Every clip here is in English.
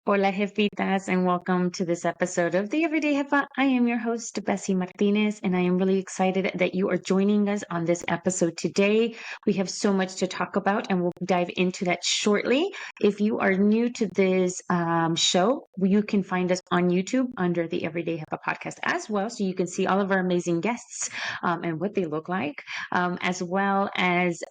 Hola, jefitas, and welcome to this episode of the Everyday Jefa. I am your host, Bessy Martinez, and I am really excited that you are joining us on this episode today. We have so much to talk about, and we'll dive into that shortly. If you are new to this show, you can find us on YouTube under the Everyday Jefa podcast as well, so you can see all of our amazing guests and what they look like, as well as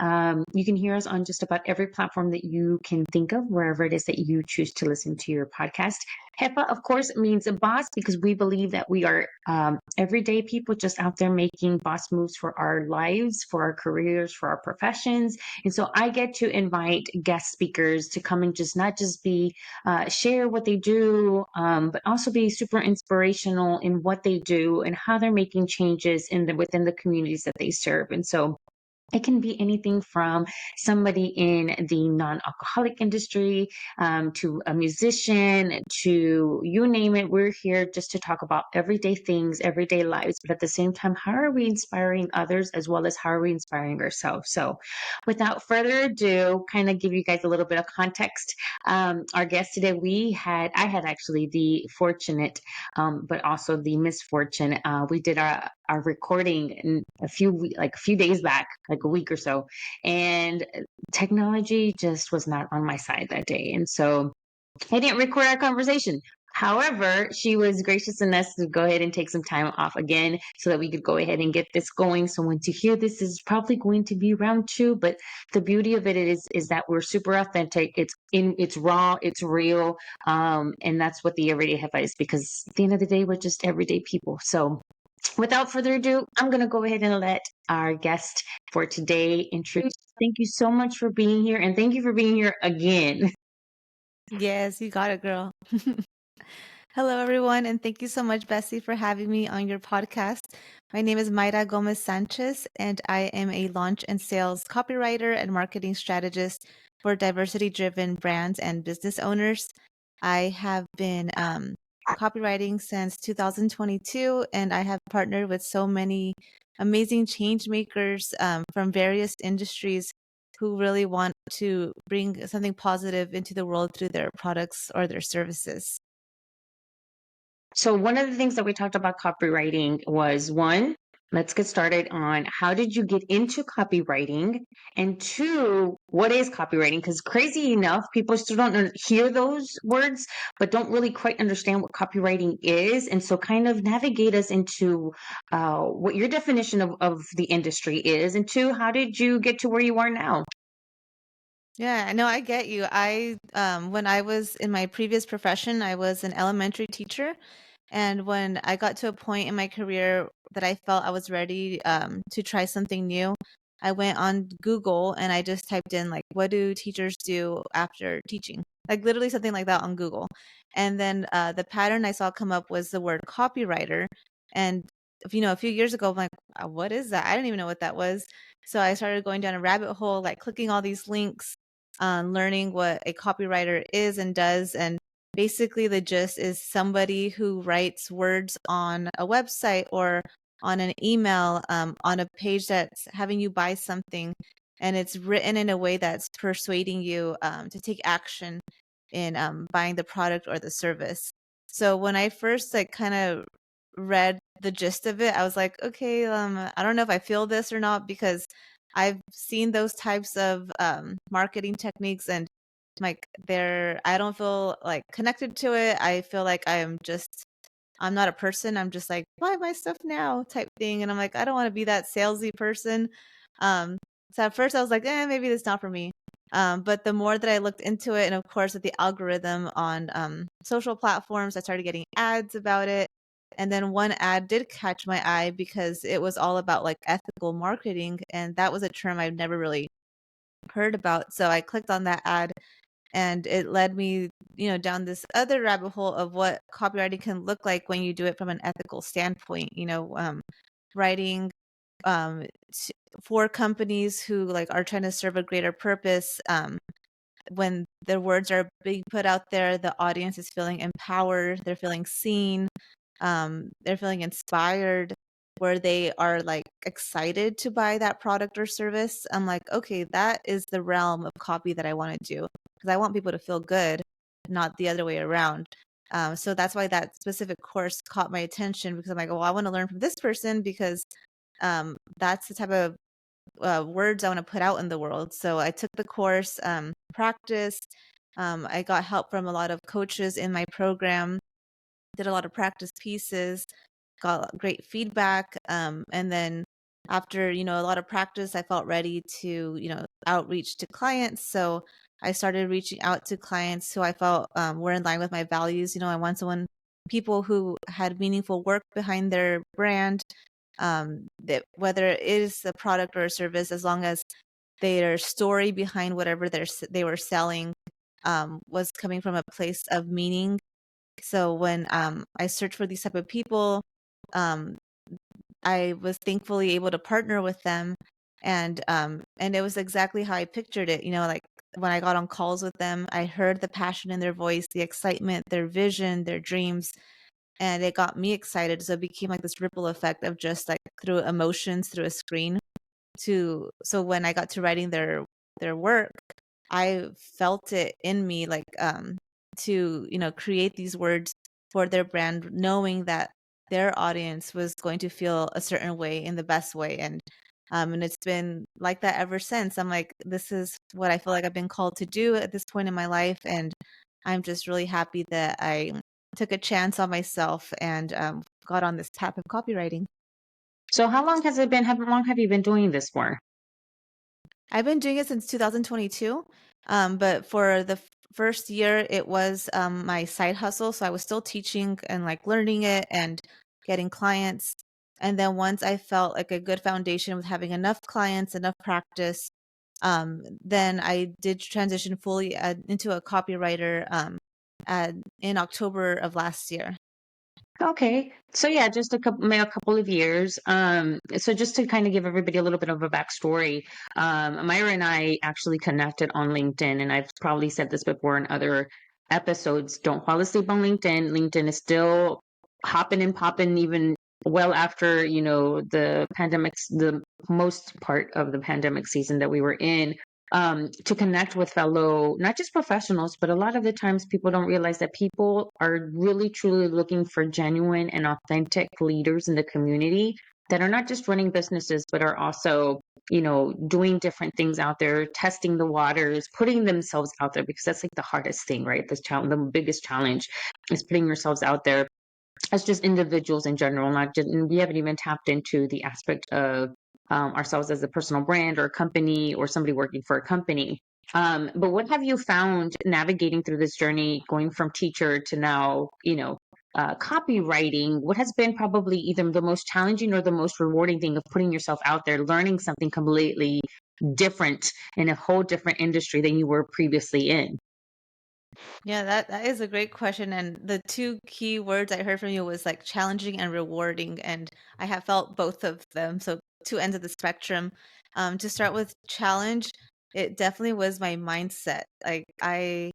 you can hear us on just about every platform that you can think of, wherever it is that you choose to listen to your podcast. Jefa, of course, means a boss because we believe that we are everyday people just out there making boss moves for our lives, for our careers, for our professions. And so I get to invite guest speakers to come and just not just be share what they do, but also be super inspirational in what they do and how they're making changes within the communities that they serve. And so it can be anything from somebody in the non-alcoholic industry to a musician, to you name it. We're here just to talk about everyday things, everyday lives. But at the same time, how are we inspiring others as well as how are we inspiring ourselves? So without further ado, kind of give you guys a little bit of context. Our guest today, I had actually the fortunate, but also the misfortune. We did our recording in a few days back, like a week or so, and technology just was not on my side that day, and so I didn't record our conversation. However, she was gracious enough to go ahead and take some time off again so that we could go ahead and get this going. So once you hear this is probably going to be round two, but the beauty of it is that we're super authentic. It's raw, it's real, and that's what the Everyday Hefa is, because at the end of the day, we're just everyday people. So without further ado, I'm going to go ahead and let our guest for today introduce. Thank you so much for being here, and thank you for being here again. Yes, you got it, girl. Hello, everyone, and thank you so much, Bessy, for having me on your podcast. My name is Mayra Gomez Sanchez, and I am a launch and sales copywriter and marketing strategist for diversity-driven brands and business owners. I have been copywriting since 2022, and I have partnered with so many amazing change makers from various industries who really want to bring something positive into the world through their products or their services. So one of the things that we talked about copywriting was, one, let's get started on how did you get into copywriting, and two, what is copywriting? Because crazy enough, people still don't hear those words, but don't really quite understand what copywriting is. And so kind of navigate us into what your definition of the industry is, and two, how did you get to where you are now? Yeah, I know, I get you. When I was in my previous profession, I was an elementary teacher. And when I got to a point in my career that I felt I was ready to try something new, I went on Google and I just typed in, like, what do teachers do after teaching? Like literally something like that on Google. And then the pattern I saw come up was the word copywriter. And a few years ago, I'm like, what is that? I didn't even know what that was. So I started going down a rabbit hole, like clicking all these links, learning what a copywriter is and does. And basically, the gist is somebody who writes words on a website or on an email, on a page that's having you buy something, and it's written in a way that's persuading you to take action in buying the product or the service. So when I first kind of read the gist of it, I was like, okay, I don't know if I feel this or not, because I've seen those types of marketing techniques, and like I don't feel like connected to it. I feel like I'm not a person. I'm just like, buy my stuff now type thing. And I'm like, I don't want to be that salesy person. Um, so at first I was like, maybe that's not for me. But the more that I looked into it, and of course with the algorithm on social platforms, I started getting ads about it. And then one ad did catch my eye because it was all about like ethical marketing. And that was a term I'd never really heard about. So I clicked on that ad, and it led me down this other rabbit hole of what copywriting can look like when you do it from an ethical standpoint, writing for companies who like are trying to serve a greater purpose. When the words are being put out there, the audience is feeling empowered, they're feeling seen, they're feeling inspired, where they are like excited to buy that product or service, I'm like, okay, that is the realm of copy that I want to do, because I want people to feel good, not the other way around. So that's why that specific course caught my attention, because I'm like, well, I want to learn from this person, because that's the type of words I want to put out in the world. So I took the course, practiced. I got help from a lot of coaches in my program, did a lot of practice pieces, got great feedback. And then after, a lot of practice, I felt ready to, outreach to clients. So I started reaching out to clients who I felt were in line with my values. I want people who had meaningful work behind their brand, that whether it is a product or a service, as long as their story behind whatever they were selling was coming from a place of meaning. So when I searched for these type of people, um, I was thankfully able to partner with them, and it was exactly how I pictured it. Like when I got on calls with them, I heard the passion in their voice, the excitement, their vision, their dreams, and it got me excited. So it became like this ripple effect of just like through emotions through a screen. So when I got to writing their work, I felt it in me, like to create these words for their brand, knowing that their audience was going to feel a certain way in the best way. And it's been like that ever since. I'm like, this is what I feel like I've been called to do at this point in my life, and I'm just really happy that I took a chance on myself and got on this path of copywriting. So how long has it been? How long have you been doing this for? I've been doing it since 2022. But for the first year, it was my side hustle. So I was still teaching and like learning it and getting clients. And then once I felt like a good foundation with having enough clients, enough practice, then I did transition fully into a copywriter in October of last year. Okay. So yeah, just maybe a couple of years. So just to kind of give everybody a little bit of a backstory, Myra and I actually connected on LinkedIn, and I've probably said this before in other episodes. Don't fall asleep on LinkedIn. LinkedIn is still hopping and popping even well after, the pandemics, the most part of the pandemic season that we were in. To connect with fellow, not just professionals, but a lot of the times people don't realize that people are really truly looking for genuine and authentic leaders in the community that are not just running businesses, but are also, doing different things out there, testing the waters, putting themselves out there, because that's like the hardest thing, right? The biggest challenge is putting yourselves out there as just individuals in general, not just, and we haven't even tapped into the aspect of ourselves as a personal brand or a company or somebody working for a company. But what have you found navigating through this journey, going from teacher to now, copywriting? What has been probably either the most challenging or the most rewarding thing of putting yourself out there, learning something completely different in a whole different industry than you were previously in? Yeah, that is a great question. And the two key words I heard from you was like challenging and rewarding. And I have felt both of them. So two ends of the spectrum. To start with challenge, it definitely was my mindset. My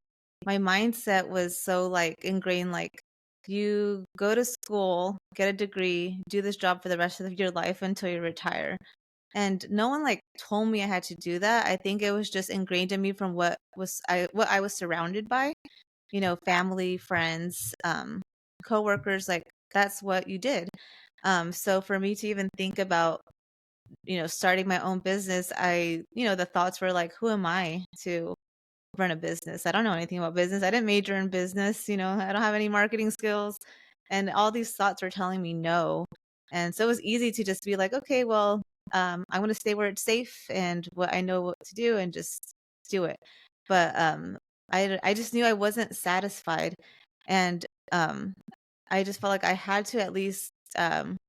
mindset was so like ingrained, like you go to school, get a degree, do this job for the rest of your life until you retire. And no one like told me I had to do that. I think it was just ingrained in me from what I was surrounded by, family, friends, coworkers, like that's what you did. So for me to even think about, starting my own business, the thoughts were like, who am I to run a business? I don't know anything about business. I didn't major in business, I don't have any marketing skills. And all these thoughts were telling me no. And so it was easy to just be like, okay, well, I'm going to stay where it's safe and what I know what to do and just do it. But I just knew I wasn't satisfied. And I just felt like I had to at least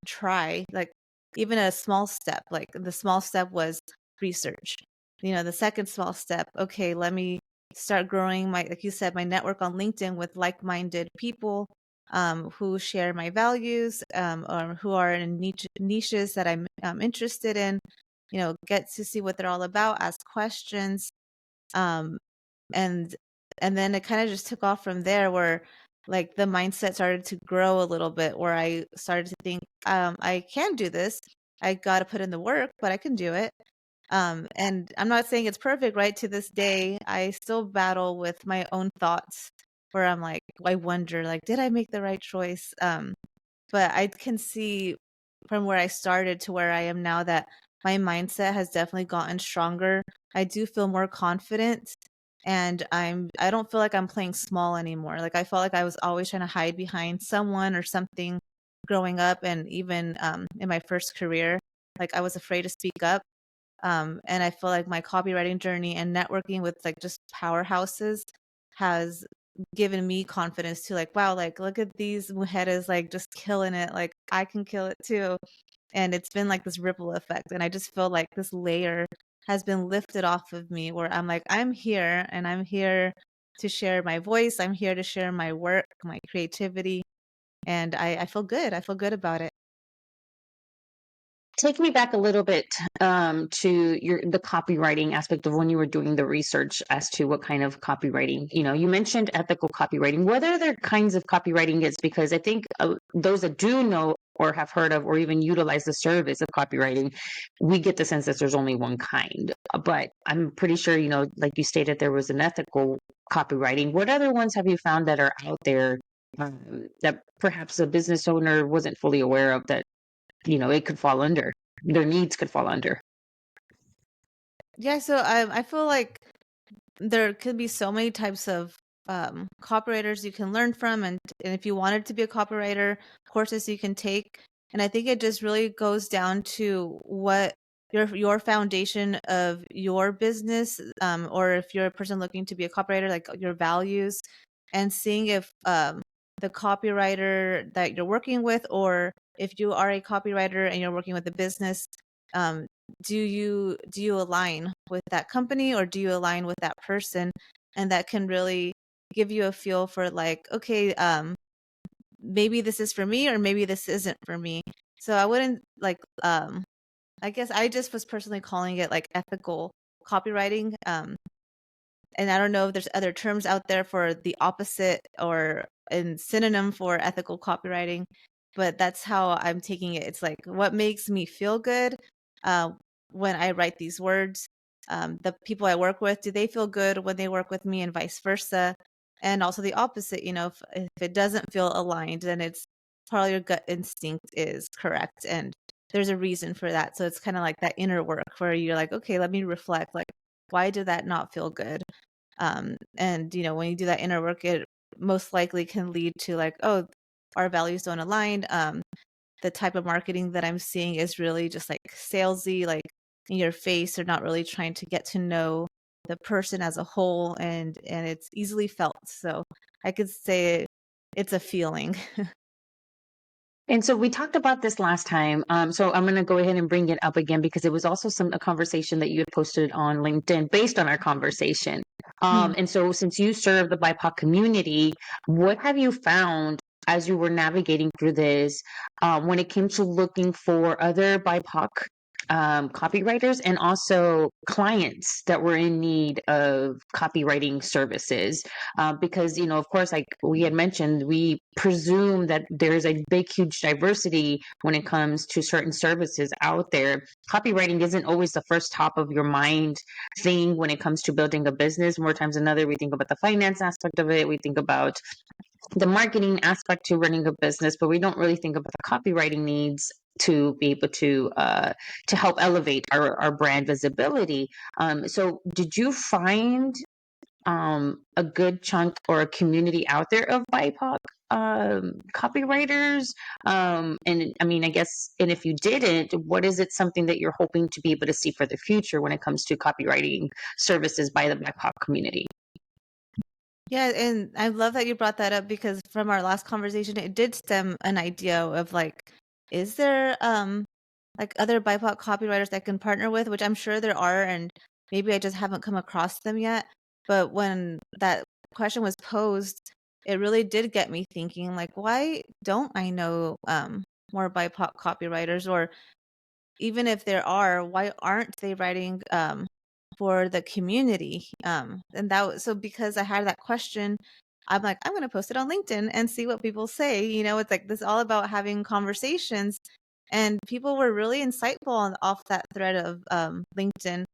try, like even a small step. Like the small step was research. The second small step, okay, let me start growing my, like you said, my network on LinkedIn with like-minded people who share my values, or who are in niches that I'm interested in. Get to see what they're all about, ask questions, um, and and then it kind of just took off from there. Where like the mindset started to grow a little bit, where I started to think, I can do this. I got to put in the work, but I can do it. And I'm not saying it's perfect, right? To this day, I still battle with my own thoughts, where I'm like, I wonder, like, did I make the right choice? But I can see from where I started to where I am now that my mindset has definitely gotten stronger. I do feel more confident, and I don't feel like I'm playing small anymore. Like, I felt like I was always trying to hide behind someone or something growing up, and even in my first career, like I was afraid to speak up. And I feel like my copywriting journey and networking with like just powerhouses has given me confidence to, like, wow, like look at these mujeres like just killing it. Like I can kill it too. And it's been like this ripple effect. And I just feel like this layer has been lifted off of me, where I'm like, I'm here and I'm here to share my voice. I'm here to share my work, my creativity. And I feel good. I feel good about it. Take me back a little bit to the copywriting aspect of when you were doing the research as to what kind of copywriting. You mentioned ethical copywriting. What other kinds of copywriting is? Because I think those that do know or have heard of or even utilize the service of copywriting, we get the sense that there's only one kind. But I'm pretty sure, like you stated, there was an ethical copywriting. What other ones have you found that are out there that perhaps a business owner wasn't fully aware of, that it could fall under, their needs could fall under? Yeah, so I feel like there could be so many types of copywriters you can learn from, and if you wanted to be a copywriter, courses you can take. And I think it just really goes down to what your foundation of your business, or if you're a person looking to be a copywriter, like your values, and seeing if the copywriter that you're working with, or if you are a copywriter and you're working with a business, um, do you align with that company, or do you align with that person? And that can really give you a feel for, like, okay, maybe this is for me, or maybe this isn't for me. So I wouldn't like, I guess I just was personally calling it like ethical copywriting. And I don't know if there's other terms out there for the opposite or a synonym for ethical copywriting, but that's how I'm taking it. It's like, what makes me feel good uh, when I write these words? The people I work with, do they feel good when they work with me, and vice versa? And also the opposite, if it doesn't feel aligned, then it's probably your gut instinct is correct. And there's a reason for that. So it's kind of like that inner work where you're like, okay, let me reflect. Like, why did that not feel good? And when you do that inner work, it most likely can lead to, like, oh, our values don't align. The type of marketing that I'm seeing is really just like salesy, like in your face. They're not really trying to get to know the person as a whole, and it's easily felt. So I could say it's a feeling. And so we talked about this last time. So I'm going to go ahead and bring it up again, because it was also a conversation that you had posted on LinkedIn based on our conversation. Hmm. And so since you serve the BIPOC community, what have you found as you were navigating through this, when it came to looking for other BIPOC copywriters and also clients that were in need of copywriting services? Because, of course, like we had mentioned, we presume that there's a big, huge diversity when it comes to certain services out there. Copywriting isn't always the first top of your mind thing when it comes to building a business. More times than other, we think about the finance aspect of it. We think about the marketing aspect to running a business, but we don't really think about the copywriting needs to be able to help elevate our brand visibility. So did you find a good chunk or a community out there of BIPOC copywriters? And I mean, I guess, and if you didn't, what is it something that you're hoping to be able to see for the future when it comes to copywriting services by the BIPOC community? Yeah, and I love that you brought that up, because from our last conversation, it did stem an idea of, like, is there like other BIPOC copywriters that I can partner with, which I'm sure there are, and maybe I just haven't come across them yet. But when that question was posed, it really did get me thinking, like, why don't I know more BIPOC copywriters? Or even if there are, why aren't they writing for the community? And that was so, because I had that question, I'm like, I'm going to post it on LinkedIn and see what people say. It's like this all about having conversations. And people were really insightful off that thread of LinkedIn,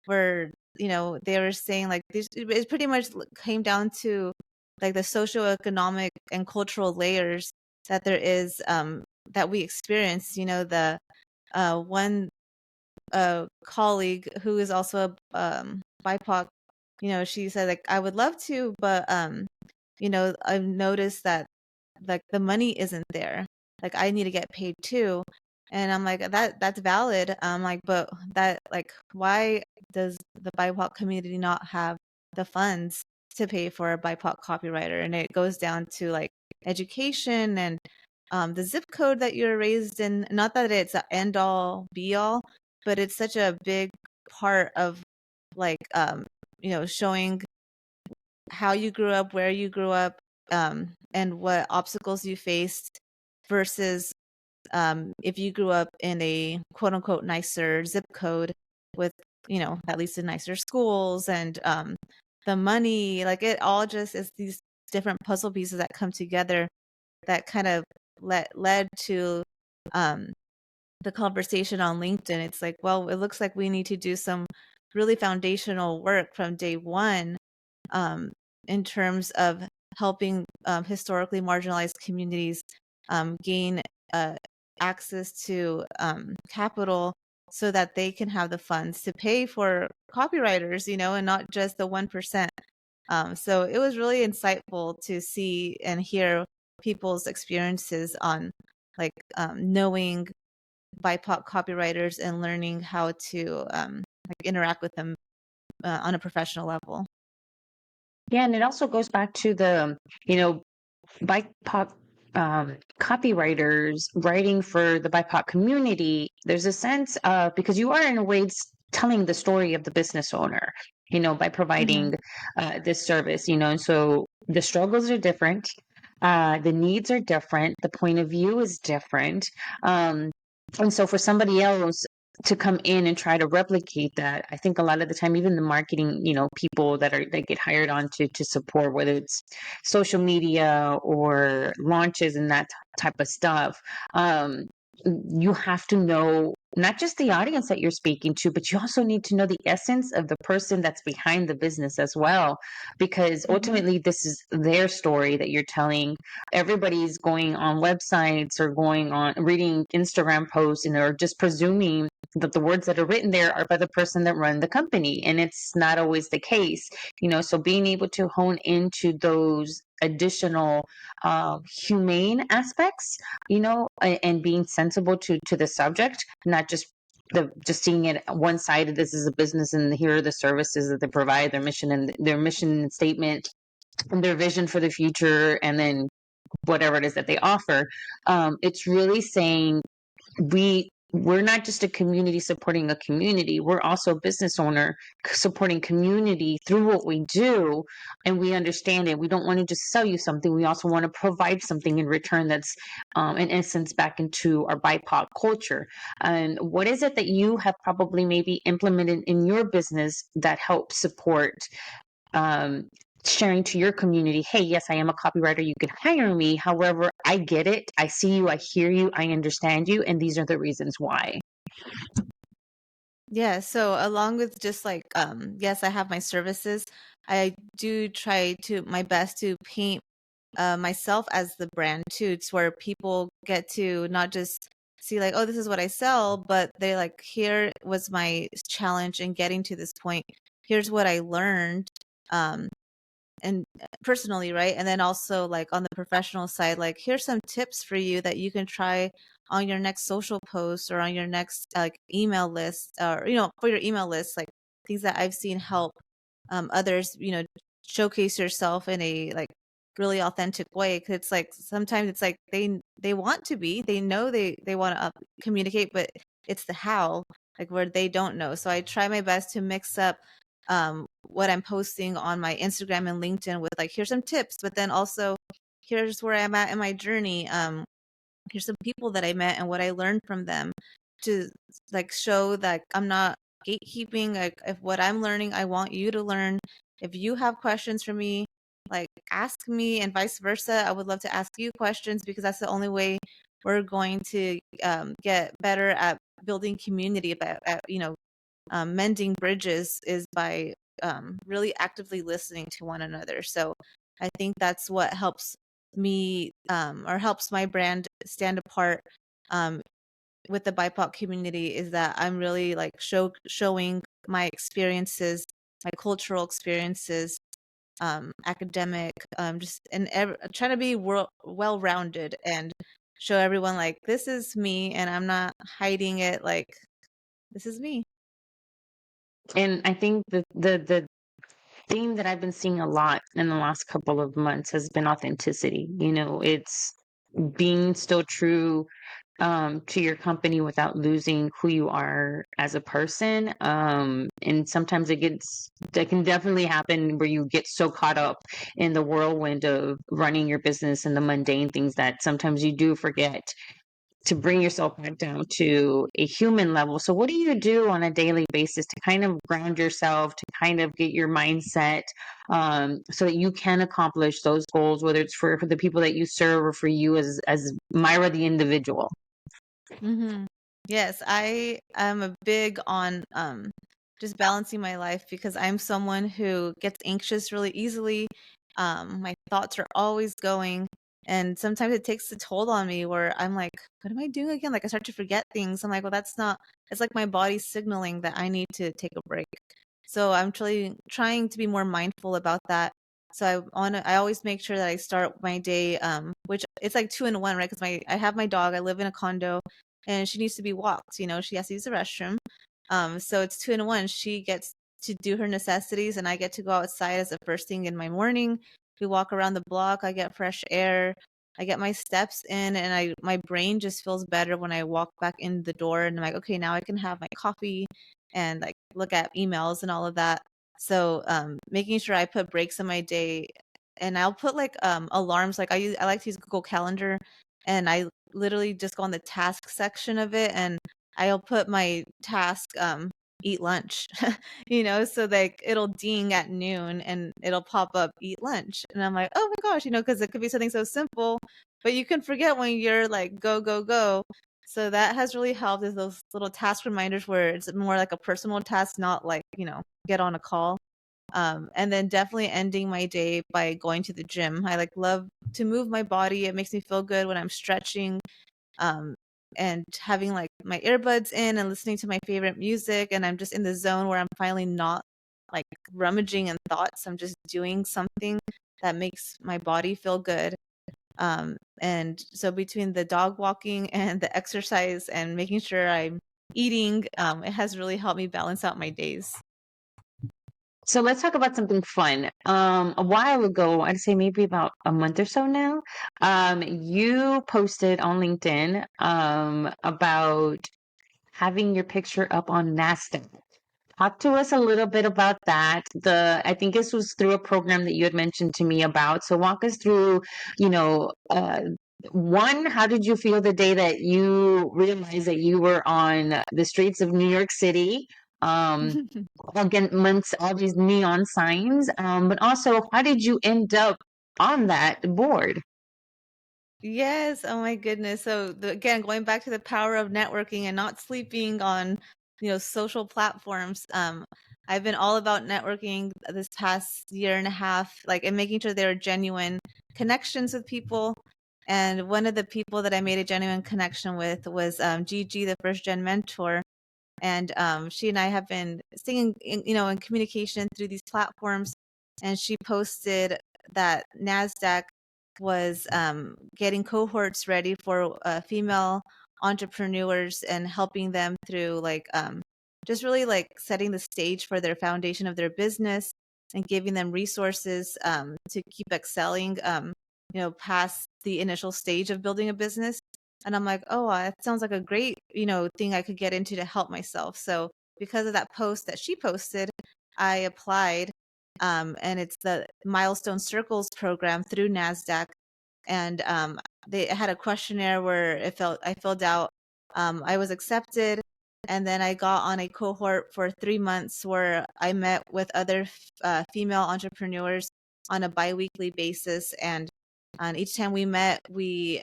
where they were saying like this. It pretty much came down to like the socioeconomic and cultural layers that there is that we experience. The one colleague who is also a BIPOC, she said like, I would love to, but I've noticed that like the money isn't there. Like I need to get paid too. And I'm like, that's valid. I'm like, but that like, why does the BIPOC community not have the funds to pay for a BIPOC copywriter? And it goes down to like education and the zip code that you're raised in. Not that it's an end all be all, but it's such a big part of like showing how you grew up, where you grew up, and what obstacles you faced versus if you grew up in a quote unquote nicer zip code with, at least in nicer schools and the money, like it all just is these different puzzle pieces that come together that kind of led to the conversation on LinkedIn. It's like, well, it looks like we need to do some really foundational work from day one um, in terms of helping historically marginalized communities gain access to capital so that they can have the funds to pay for copywriters, and not just the 1%. So it was really insightful to see and hear people's experiences on like knowing BIPOC copywriters and learning how to like interact with them on a professional level. Yeah, and it also goes back to the, BIPOC copywriters writing for the BIPOC community. There's a sense of, because you are in a way telling the story of the business owner, by Mm-hmm. providing this service, and so the struggles are different. The needs are different. The point of view is different. And so for somebody else to come in and try to replicate that, I think a lot of the time, even the marketing, people that get hired on to support, whether it's social media or launches and that type of stuff, you have to know not just the audience that you're speaking to, but you also need to know the essence of the person that's behind the business as well, because Mm-hmm. ultimately this is their story that you're telling. Everybody's going on websites or going on reading Instagram posts and are just presuming that the words that are written there are by the person that run the company, and it's not always the case. So being able to hone into those additional humane aspects, and being sensible to the subject, not just seeing it one sided. This is a business and here are the services that they provide, their mission statement and their vision for the future, and then whatever it is that they offer. It's really saying we're not just a community supporting a community. We're also a business owner supporting community through what we do. And we understand it. We don't want to just sell you something. We also want to provide something in return that's, in essence, back into our BIPOC culture. And what is it that you have probably maybe implemented in your business that helps support um, sharing to your community? Hey, yes, I am a copywriter. You can hire me. However, I get it. I see you. I hear you. I understand you. And these are the reasons why. Yeah, so along with just like yes, I have my services. I do try to my best to paint myself as the brand too. It's where people get to not just see like, oh, this is what I sell, but they like, here was my challenge in getting to this point. Here's what I learned. Um, and personally, right? And then also like on the professional side, like here's some tips for you that you can try on your next social post or on your next like email list, or for your email list, like things that I've seen help others, showcase yourself in a like really authentic way. Cause it's like sometimes it's like they want to be, they know they want to communicate, but it's the how, like where they don't know. So I try my best to mix up what I'm posting on my Instagram and LinkedIn with like, here's some tips, but then also here's where I'm at in my journey. Here's some people that I met and what I learned from them, to like show that I'm not gatekeeping. Like if what I'm learning, I want you to learn. If you have questions for me, like ask me, and vice versa. I would love to ask you questions, because that's the only way we're going to get better at building community, at mending bridges, is by really actively listening to one another. So I think that's what helps me, or helps my brand stand apart um, with the BIPOC community, is that I'm really like showing my experiences, my cultural experiences, academic, just trying to be well-rounded, and show everyone like, this is me, and I'm not hiding it. Like, this is me. And I think the theme that I've been seeing a lot in the last couple of months has been authenticity. It's being still true to your company without losing who you are as a person. And sometimes that can definitely happen where you get so caught up in the whirlwind of running your business and the mundane things that sometimes you do forget to bring yourself back down to a human level. So what do you do on a daily basis to kind of ground yourself, to kind of get your mindset, so that you can accomplish those goals, whether it's for the people that you serve or for you as Mayra the individual? Mm-hmm. Yes, I am a big on just balancing my life, because I'm someone who gets anxious really easily. My thoughts are always going, and sometimes it takes a toll on me, where I'm like, what am I doing again? Like, I start to forget things. I'm like, well, that's not, it's like my body's signaling that I need to take a break. So I'm trying to be more mindful about that. So I always make sure that I start my day, which it's like two in one, right? Because I have my dog. I live in a condo, and she needs to be walked. She has to use the restroom. So it's two in one. She gets to do her necessities, and I get to go outside as the first thing in my morning. We walk around the block. I get fresh air. I get my steps in, and my brain just feels better when I walk back in the door, and I'm like, okay, now I can have my coffee and like look at emails and all of that. So making sure I put breaks in my day, and I'll put like alarms. Like I like to use Google Calendar, and I literally just go on the task section of it, and I'll put my task eat lunch. So like it'll ding at noon, and it'll pop up eat lunch, and I'm like, oh my gosh, because it could be something so simple, but you can forget when you're like go go go. So that has really helped, is those little task reminders where it's more like a personal task, not like, get on a call. And then definitely ending my day by going to the gym. I like love to move my body. It makes me feel good when I'm stretching, um, and having like my earbuds in and listening to my favorite music. And I'm just in the zone where I'm finally not like rummaging in thoughts. I'm just doing something that makes my body feel good. And so between the dog walking and the exercise and making sure I'm eating, it has really helped me balance out my days. So let's talk about something fun. A while ago, I'd say maybe about a month or so now, you posted on LinkedIn about having your picture up on NASDAQ. Talk to us a little bit about that. I think this was through a program that you had mentioned to me about. So walk us through, you know, uh, one, how did you feel the day that you realized that you were on the streets of New York City? Um, Again, amongst all these neon signs, but also, how did you end up on that board? Yes, oh my goodness. So again, going back to the power of networking and not sleeping on, social platforms. I've been all about networking this past year and a half, like, and making sure there are genuine connections with people. And one of the people that I made a genuine connection with was Gigi, the first gen mentor. And she and I have been staying in communication through these platforms. And she posted that NASDAQ was getting cohorts ready for female entrepreneurs, and helping them through like just really like setting the stage for their foundation of their business, and giving them resources to keep excelling, past the initial stage of building a business. And I'm like, oh, that sounds like a great, thing I could get into to help myself. So because of that post that she posted, I applied, and it's the Milestone Circles program through NASDAQ. And they had a questionnaire where I filled out. I was accepted, and then I got on a cohort for 3 months where I met with other female entrepreneurs on a biweekly basis. And each time we met, we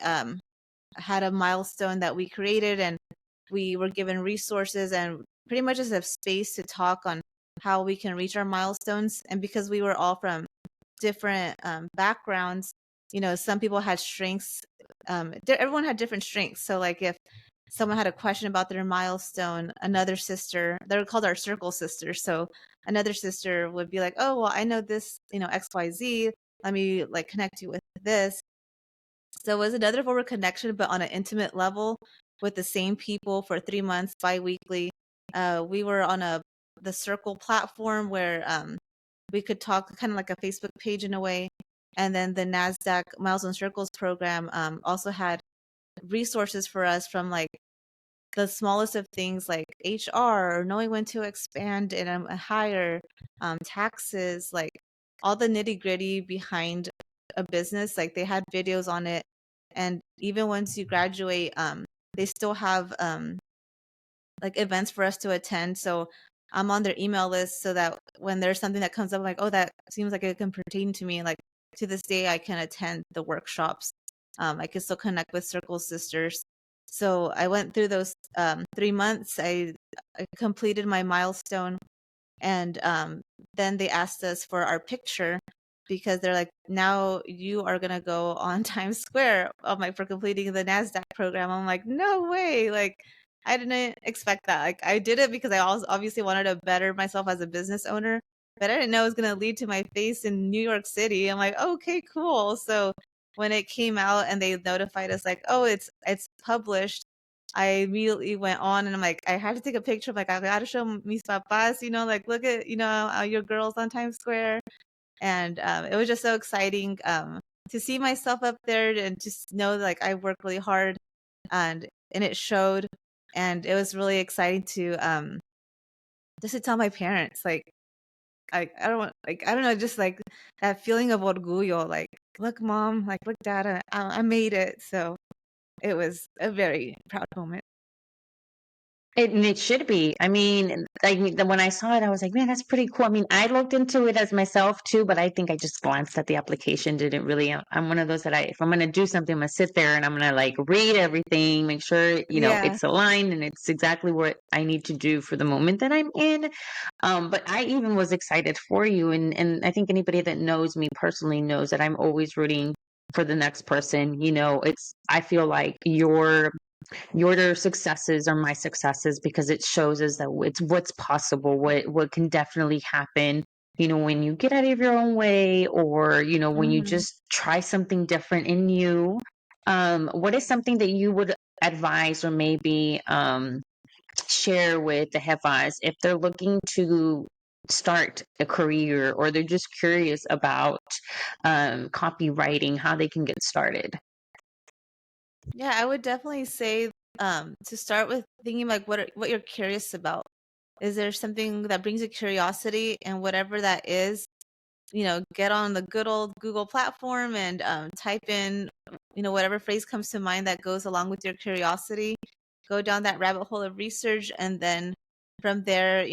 had a milestone that we created, and we were given resources and pretty much just a space to talk on how we can reach our milestones. And because we were all from different backgrounds, some people had strengths. Everyone had different strengths. So like if someone had a question about their milestone, another sister, they were called our circle sisters. So another sister would be like, oh, well, I know this, XYZ. Let me like connect you with this. So it was another form of connection, but on an intimate level with the same people for 3 months, bi-weekly. We were on the Circle platform where we could talk, kind of like a Facebook page in a way. And then the NASDAQ Miles and Circles program also had resources for us, from like the smallest of things like HR, or knowing when to expand and hire, taxes, like all the nitty gritty behind a business. Like they had videos on it. And even once you graduate, they still have like events for us to attend. So I'm on their email list, so that when there's something that comes up, like, oh, that seems like it can pertain to me, like to this day, I can attend the workshops. I can still connect with Circle Sisters. So I went through those 3 months. I completed my milestone, and then they asked us for our picture, because they're like, now you are gonna go on Times Square. I'm like, for completing the NASDAQ program. I'm like, no way. Like, I didn't expect that. Like, I did it because I also obviously wanted to better myself as a business owner, but I didn't know it was gonna lead to my face in New York City. I'm like, okay, cool. So when it came out and they notified us like, oh, it's published, I immediately went on, and I'm like, I had to take a picture. I'm like, I gotta show mis papás, like, look at, your girls on Times Square. And it was just so exciting to see myself up there, and just know that, like, I worked really hard, and it showed. And it was really exciting to just to tell my parents, like, I don't know, just like that feeling of orgullo, like, look, mom, like, look, dad, I made it. So it was a very proud moment. And it should be. I mean, when I saw it, I was like, man, that's pretty cool. I mean, I looked into it as myself too, but I think I just glanced at the application, didn't really. I'm one of those that if I'm going to do something, I'm going to sit there and I'm going to like read everything, make sure, Yeah. it's aligned and it's exactly what I need to do for the moment that I'm in. But I even was excited for you. And I think anybody that knows me personally knows that I'm always rooting for the next person. I feel like your successes are my successes, because it shows us that it's what's possible, what can definitely happen, when you get out of your own way, or when you Hmm. just try something different in you. What is something that you would advise, or maybe share with the Hefas if they're looking to start a career, or they're just curious about copywriting, how they can get started? Yeah, I would definitely say to start with thinking like what you're curious about. Is there something that brings you curiosity? And whatever that is, get on the good old Google platform and type in, whatever phrase comes to mind that goes along with your curiosity. Go down that rabbit hole of research, and then from there,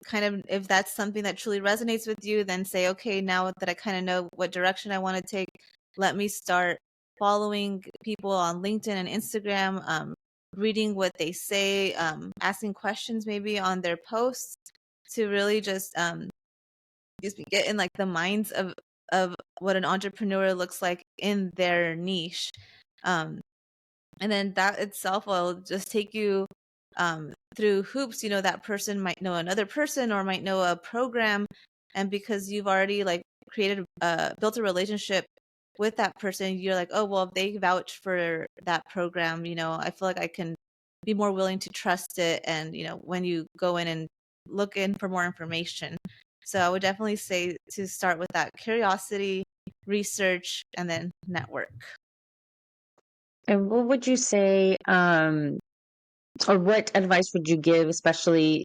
kind of, if that's something that truly resonates with you, then say, okay, now that I kind of know what direction I want to take, let me start following people on LinkedIn and Instagram, reading what they say, asking questions maybe on their posts, to really just get in like the minds of what an entrepreneur looks like in their niche. Um, and then that itself will just take you through hoops. That person might know another person, or might know a program, and because you've already like created built a relationship with that person, you're like, oh, well, if they vouch for that program, I feel like I can be more willing to trust it. And when you go in and look in for more information. So I would definitely say to start with that curiosity, research, and then network. And what would you say, or what advice would you give, especially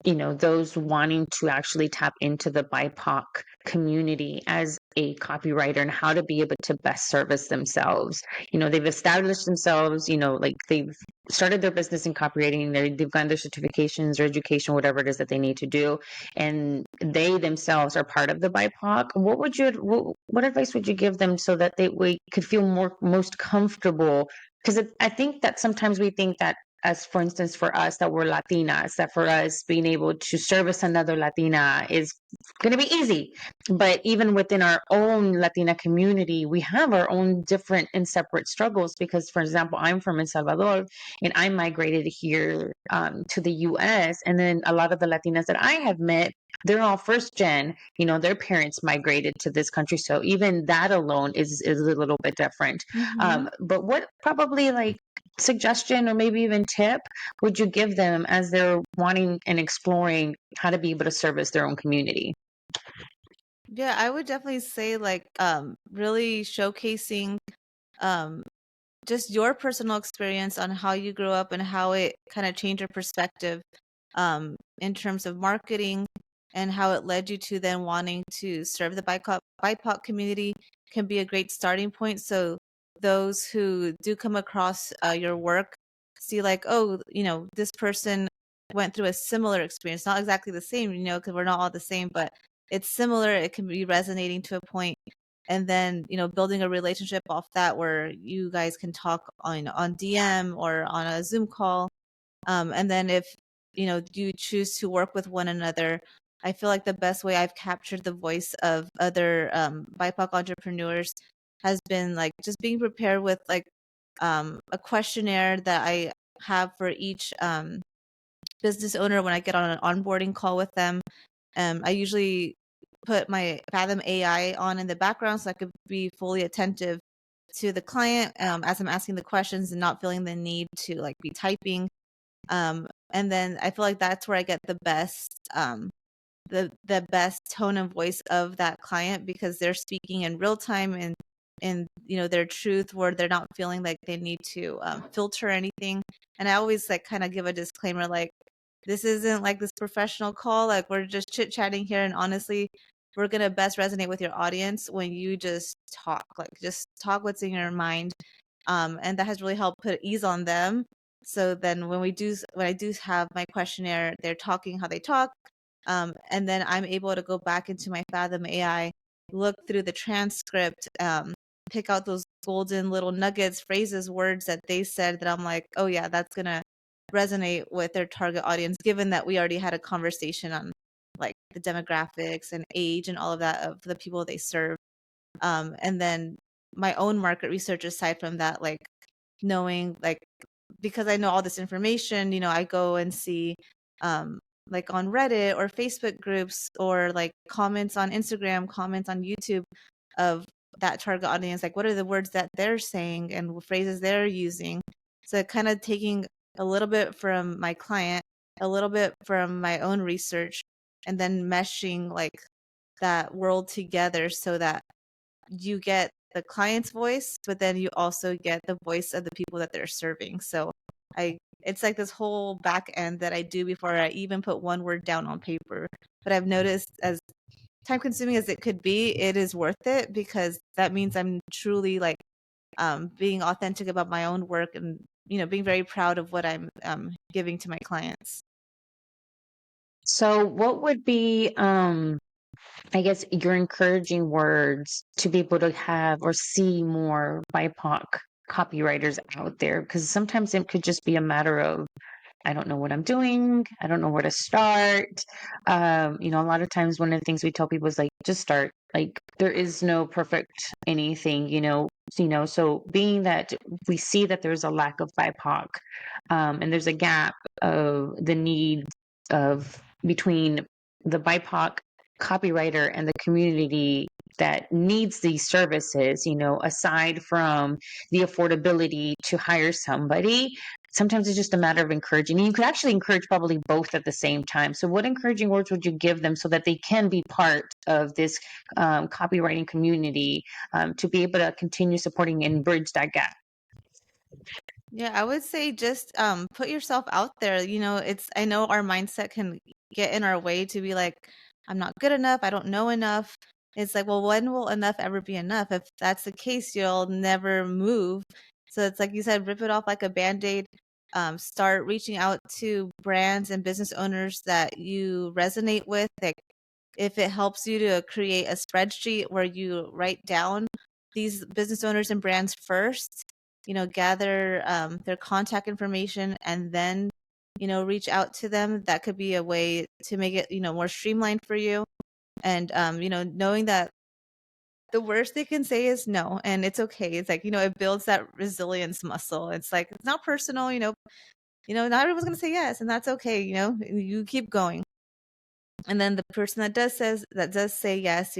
those wanting to actually tap into the BIPOC community as a copywriter and how to be able to best service themselves. They've established themselves, like they've started their business in copywriting, they've gotten their certifications or education, whatever it is that they need to do, and they themselves are part of the BIPOC. What advice would you give them so that we could feel most comfortable? Because I think that sometimes we think that, as for instance, for us that we're Latinas, that for us being able to service another Latina is going to be easy. But even within our own Latina community, we have our own different and separate struggles because, for example, I'm from El Salvador and I migrated here to the US. And then a lot of the Latinas that I have met, they're all first gen, their parents migrated to this country. So even that alone is a little bit different. But what probably like suggestion or maybe even tip would you give them as they're wanting and exploring how to be able to service their own community? Yeah, I would definitely say like really showcasing um just your personal experience on how you grew up and how it kind of changed your perspective in terms of marketing and how it led you to then wanting to serve the BIPOC community can be a great starting point. So those who do come across your work see like, oh, this person went through a similar experience, not exactly the same, because we're not all the same, but it's similar. It can be resonating to a point, and then building a relationship off that where you guys can talk on DM or on a Zoom call, and then if you choose to work with one another, I feel like the best way I've captured the voice of other BIPOC entrepreneurs has been like just being prepared with like a questionnaire that I have for each business owner when I get on an onboarding call with them. I usually put my Fathom AI on in the background so I could be fully attentive to the client as I'm asking the questions and not feeling the need to like be typing. And then I feel like that's where I get the best the best tone of voice of that client because they're speaking in real time and their truth where they're not feeling like they need to filter anything. And I always like kind of give a disclaimer like this isn't like this professional call, like we're just chit chatting here, and honestly we're going to best resonate with your audience when you just talk what's in your mind. And that has really helped put ease on them. So then when I do have my questionnaire, they're talking how they talk. And then I'm able to go back into my Fathom AI, look through the transcript, pick out those golden little nuggets, phrases, words that they said that I'm like, oh yeah, that's going to resonate with their target audience, given that we already had a conversation on like the demographics and age and all of that of the people they serve. And then my own market research aside from that, like knowing like because I know all this information, I go and see like on Reddit or Facebook groups or like comments on Instagram, comments on YouTube of that target audience, like what are the words that they're saying and phrases they're using. So kind of taking a little bit from my client, a little bit from my own research, and then meshing like that world together so that you get the client's voice, but then you also get the voice of the people that they're serving. So it's like this whole back end that I do before I even put one word down on paper. But I've noticed as time consuming as it could be, it is worth it because that means I'm truly like being authentic about my own work and being very proud of what I'm giving to my clients. So what would be I guess your encouraging words to be able to have or see more BIPOC copywriters out there? Because sometimes it could just be a matter of, I don't know what I'm doing. I don't know where to start. A lot of times one of the things we tell people is like, just start. Like there is no perfect anything, so being that we see that there's a lack of BIPOC, and there's a gap of the need of between the BIPOC copywriter and the community that needs these services, aside from the affordability to hire somebody, sometimes it's just a matter of encouraging. You could actually encourage probably both at the same time. So what encouraging words would you give them so that they can be part of this copywriting community, to be able to continue supporting and bridge that gap? Yeah, I would say just put yourself out there. I know our mindset can get in our way to be like, I'm not good enough, I don't know enough. It's like, well, when will enough ever be enough? If that's the case, you'll never move. So it's like you said, rip it off like a band-aid. Start reaching out to brands and business owners that you resonate with. Like if it helps you to create a spreadsheet where you write down these business owners and brands first, gather their contact information and then, reach out to them. That could be a way to make it, more streamlined for you. And, knowing that the worst they can say is no, and it's okay. It's like, it builds that resilience muscle. It's like, it's not personal, not everyone's going to say yes, and that's okay. You keep going. And then the person that does say yes,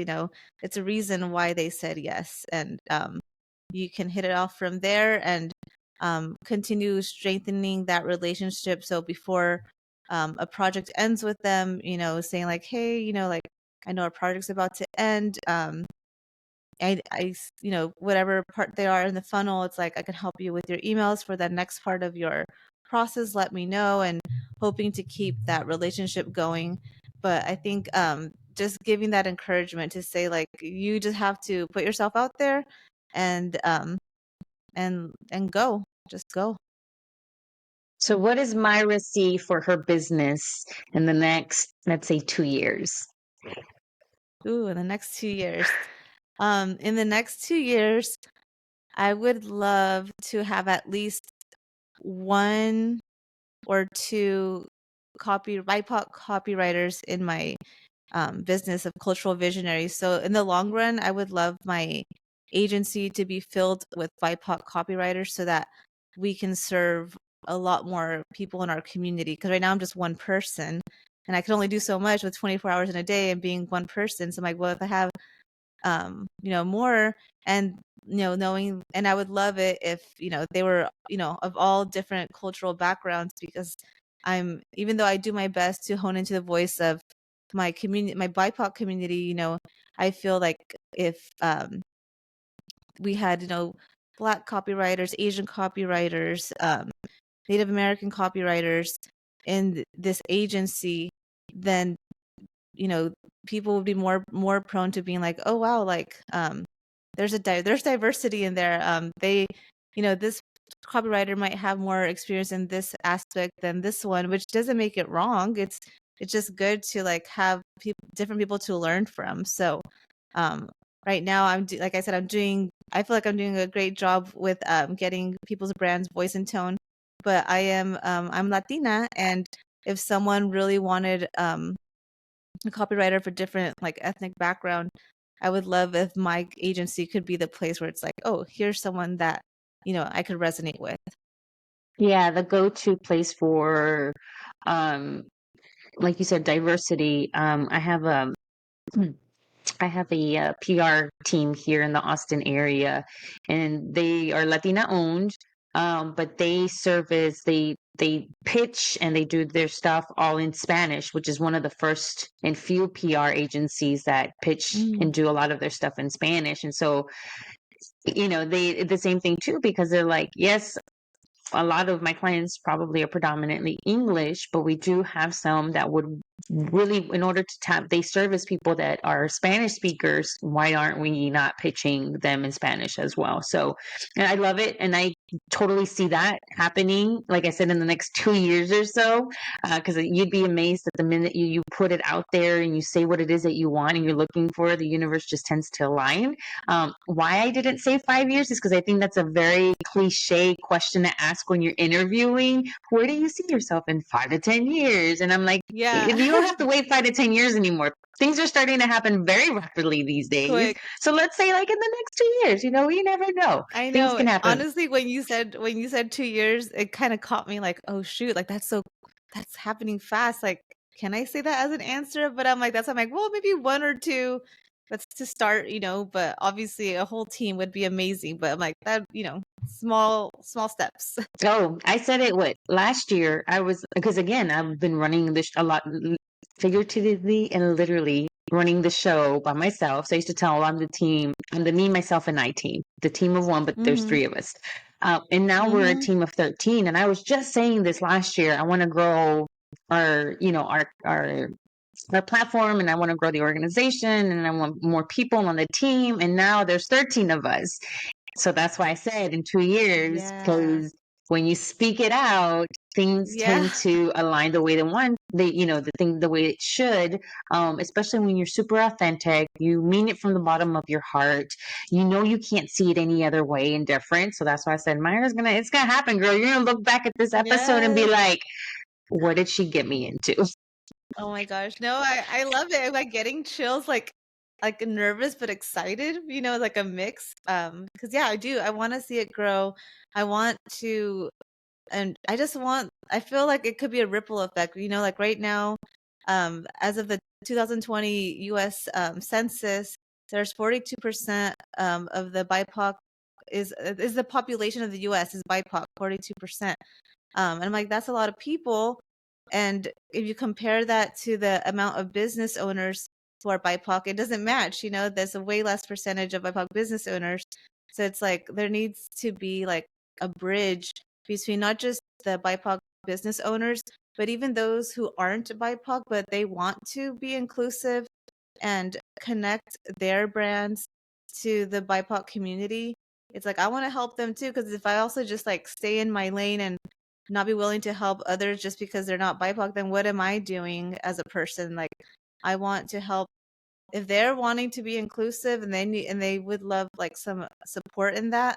it's a reason why they said yes. And you can hit it off from there and continue strengthening that relationship. So before a project ends with them, saying like, hey, like, I know our project's about to end. Whatever part they are in the funnel, it's like I can help you with your emails for the next part of your process. Let me know, and hoping to keep that relationship going. But I think just giving that encouragement to say like you just have to put yourself out there and go, just go. So, what does Myra see for her business in the next, let's say, 2 years? Ooh, in the next 2 years. In the next 2 years, I would love to have at least one or two BIPOC copywriters in my business of cultural visionaries. So in the long run, I would love my agency to be filled with BIPOC copywriters so that we can serve a lot more people in our community. Because right now I'm just one person and I can only do so much with 24 hours in a day and being one person. So I'm like, well, if I have more and knowing, and I would love it if they were of all different cultural backgrounds, because even though I do my best to hone into the voice of my community, my BIPOC community, I feel like if we had Black copywriters, Asian copywriters, Native American copywriters in this agency, then people would be more prone to being like, oh wow, like there's diversity in there. This copywriter might have more experience in this aspect than this one, which doesn't make it wrong. It's just good to like have different people to learn from. So right now like I said, I feel like I'm doing a great job with getting people's brands voice and tone, but I'm Latina, and if someone really wanted a copywriter for different like ethnic background, I would love if my agency could be the place where it's like, oh, here's someone that I could resonate with. Yeah, the go-to place for, um, like you said, diversity. I have a PR team here in the Austin area, and they are Latina owned, but they pitch and they do their stuff all in Spanish, which is one of the first and few PR agencies that pitch and do a lot of their stuff in Spanish. And so, they the same thing too, because they're like, yes, a lot of my clients probably are predominantly English, but we do have some that would really, in order to tap, they service people that are Spanish speakers. Why aren't we not pitching them in Spanish as well? So, and I love it. And I totally see that happening, like I said, in the next 2 years or so, because you'd be amazed at the minute you put it out there and you say what it is that you want and you're looking for, the universe just tends to align. Why I didn't say 5 years is because I think that's a very cliche question to ask when you're interviewing. Where do you see yourself in 5 to 10 years? And I'm like, Yeah. you don't have to wait 5 to 10 years anymore. Things are starting to happen very rapidly these days. Quick. So let's say like in the next 2 years, you never know. I Things know. can happen. Honestly, when you said 2 years, it kind of caught me like, oh shoot, like that's happening fast. Like, can I say that as an answer? But I'm like, well, maybe one or two. That's to start, but obviously a whole team would be amazing. But I'm like that, small steps. Oh, I said it last year. Because again, I've been running this a lot, figuratively and literally running the show by myself. So I used to tell I'm the me, myself, and I team, the team of one, but there's three of us. And now we're a Mm-hmm. team of 13. And I was just saying this last year. I want to grow our platform, and I want to grow the organization, and I want more people on the team. And now there's 13 of us. So that's why I said in 2 years, Yeah. because when you speak it out, things Yeah. tend to align the way the way it should. Especially when you're super authentic, you mean it from the bottom of your heart. You know you can't see it any other way and different. So that's why I said, it's gonna happen, girl. You're gonna look back at this episode and be Yes. like, what did she get me into? Oh my gosh. No, I love it. I'm like getting chills, like nervous but excited, like a mix. Because yeah, I do. I want to see it grow. I want to, and I feel like it could be a ripple effect. Like right now, as of the 2020 US census, there's 42% of the BIPOC is the population of the US is BIPOC, 42%. And I'm like, that's a lot of people. And if you compare that to the amount of business owners who are BIPOC, it doesn't match. There's a way less percentage of BIPOC business owners. So it's like there needs to be like a bridge between not just the BIPOC business owners, but even those who aren't BIPOC, but they want to be inclusive and connect their brands to the BIPOC community. It's like I want to help them too, because if I also just like stay in my lane and not be willing to help others just because they're not BIPOC, then what am I doing as a person? Like I want to help if they're wanting to be inclusive and they would love like some support in that,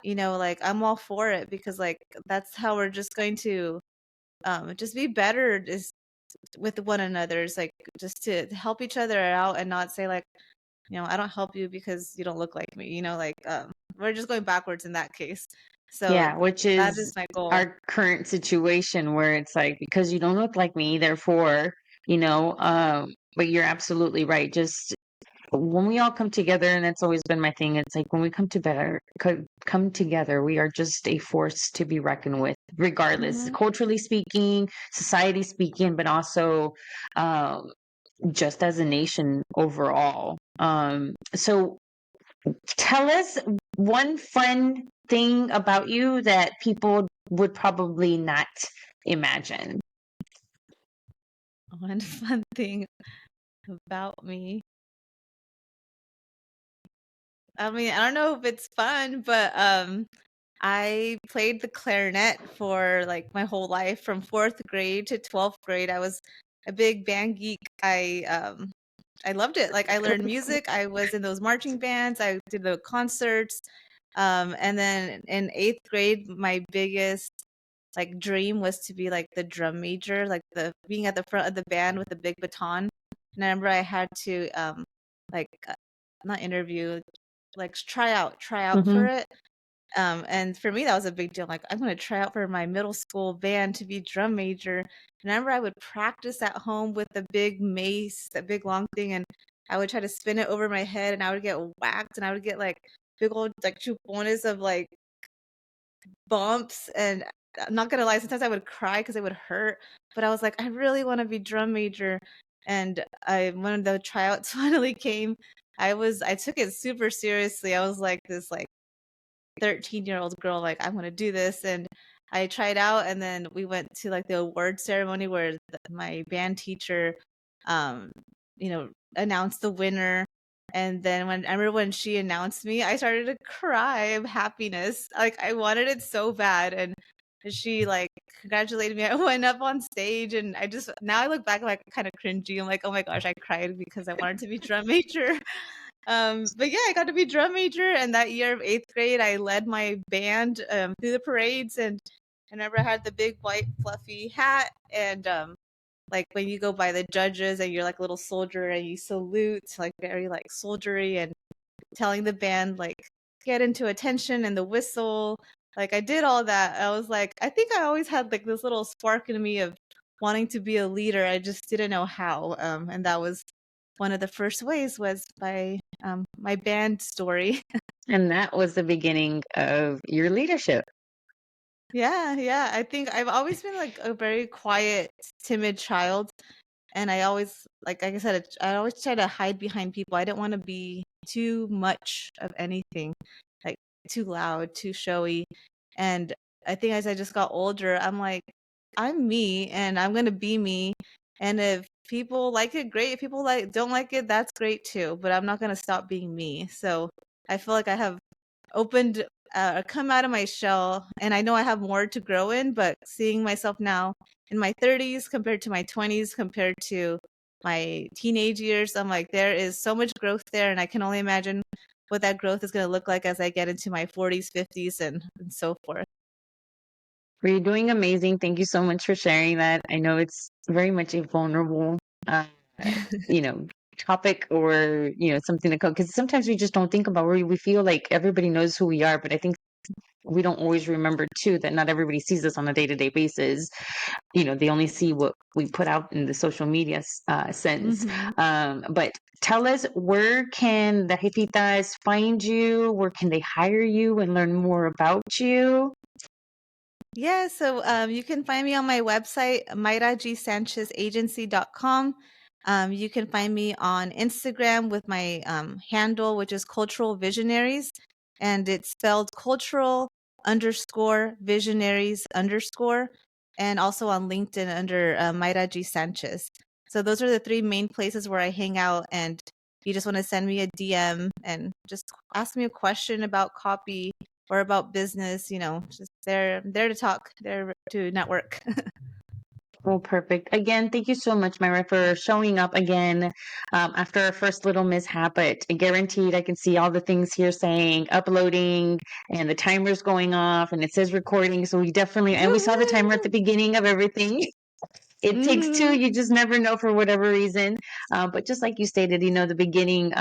like I'm all for it, because like that's how we're just going to just be better is with one another. Is like just to help each other out and not say like, I don't help you because you don't look like me, like we're just going backwards in that case. So Yeah, which that is is my goal. our current situation where it's like, because you don't look like me, therefore, but you're absolutely right. Just when we all come together, and that's always been my thing, it's like when we come together, we are just a force to be reckoned with, regardless, Mhm. culturally speaking, society speaking, but also um, just as a nation overall. So tell us one fun thing about you that people would probably not imagine. One fun thing about me. I mean, I don't know if it's fun, but I played the clarinet for like my whole life from 4th grade to 12th grade. I was a big band geek. I loved it. Like I learned music. I was in those marching bands. I did the concerts. And then in 8th grade, my biggest like dream was to be like the drum major, like the being at the front of the band with a big baton. And I remember I had to like not interview, like try out for Hmm. it. And for me that was a big deal. Like I'm going to try out for my middle school band to be drum major. And I remember I would practice at home with the big mace, that big long thing, and I would try to spin it over my head and I would get whacked and I would get like big old like chupones of like bumps. And I'm not gonna lie, sometimes I would cry because it would hurt, but I was like, I really want to be drum major. And when the tryouts finally came, I took it super seriously. I was like this like 13-year-old girl, like I want to do this. And I tried out, and then we went to like the award ceremony where my band teacher um announced the winner. And then I remember when she announced me, I started to cry of happiness. Like I wanted it so bad. And she like congratulated me. I went up on stage, and I just now I look back like kind of cringy. I'm like, oh my gosh, I cried because I wanted to be drum major. But yeah, I got to be drum major, and that year of 8th grade, I led my band through the parades. And I remember I had the big white fluffy hat, and like when you go by the judges and you're like a little soldier and you salute, like very like soldiery, and telling the band like get into attention and the whistle. Like I did all that. I was like, I think I always had like this little spark in me of wanting to be a leader. I just didn't know how. And that was one of the first ways was by my band story. And that was the beginning of your leadership. Yeah, yeah. I think I've always been like a very quiet, timid child. And I always, like I said, I always try to hide behind people. I didn't want to be too much of anything, like too loud, too showy. And I think as I just got older, I'm like, I'm me and I'm going to be me. And if people like it, great. If people don't like it, that's great too. But I'm not going to stop being me. So I feel like I have opened, come out of my shell, and I know I have more to grow in, but seeing myself now in my 30s compared to my 20s, compared to my teenage years, I'm like, there is so much growth there, and I can only imagine what that growth is going to look like as I get into my 40s, 50s, and so forth. Well, you're doing amazing. Thank you so much for sharing that. I know it's very much a vulnerable, uh, you know, topic, or, something to come, because sometimes we just don't think about where we feel like everybody knows who we are. But I think we don't always remember too that not everybody sees us on a day-to-day basis. They only see what we put out in the social media sense. Hmm. But tell us, where can the Jefitas find you? Where can they hire you and learn more about you? Yeah, so you can find me on my website, mayragsanchezagency.com. You can find me on Instagram with my handle, which is Cultural Visionaries, and it's spelled cultural underscore visionaries underscore, and also on LinkedIn under Mayra G. Sanchez. So those are the three main places where I hang out, and you just want to send me a DM and just ask me a question about copy or about business, just there to talk, there to network. Oh, perfect. Again, thank you so much, Myra, for showing up again after our first little mishap. But guaranteed, I can see all the things here saying uploading, and the timer's going off, and it says recording. So and we saw the timer at the beginning of everything. It takes two. Hmm. You just never know for whatever reason. But just like you stated, the beginning,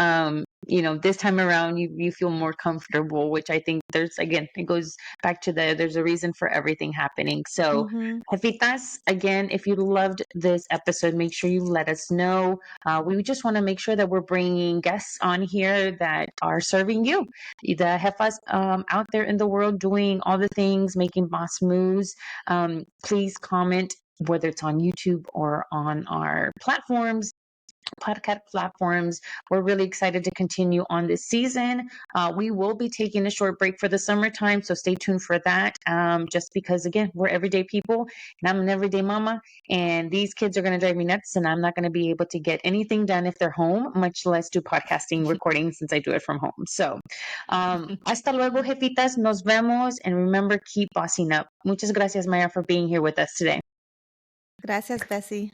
this time around, you feel more comfortable, which I think it goes back to there's a reason for everything happening. So, Hmm. Jefitas, again, if you loved this episode, make sure you let us know. We just want to make sure that we're bringing guests on here that are serving you, the Jefas out there in the world doing all the things, making boss moves. Please comment, whether it's on YouTube or on our podcast platforms. We're really excited to continue on this season. We will be taking a short break for the summertime, so stay tuned for that. Just because, again, we're everyday people, and I'm an everyday mama, and these kids are going to drive me nuts, and I'm not going to be able to get anything done if they're home, much less do podcasting recording since I do it from home. So, hasta luego, jefitas. Nos vemos, and remember, keep bossing up. Muchas gracias, Maya, for being here with us today. Gracias, Bessy.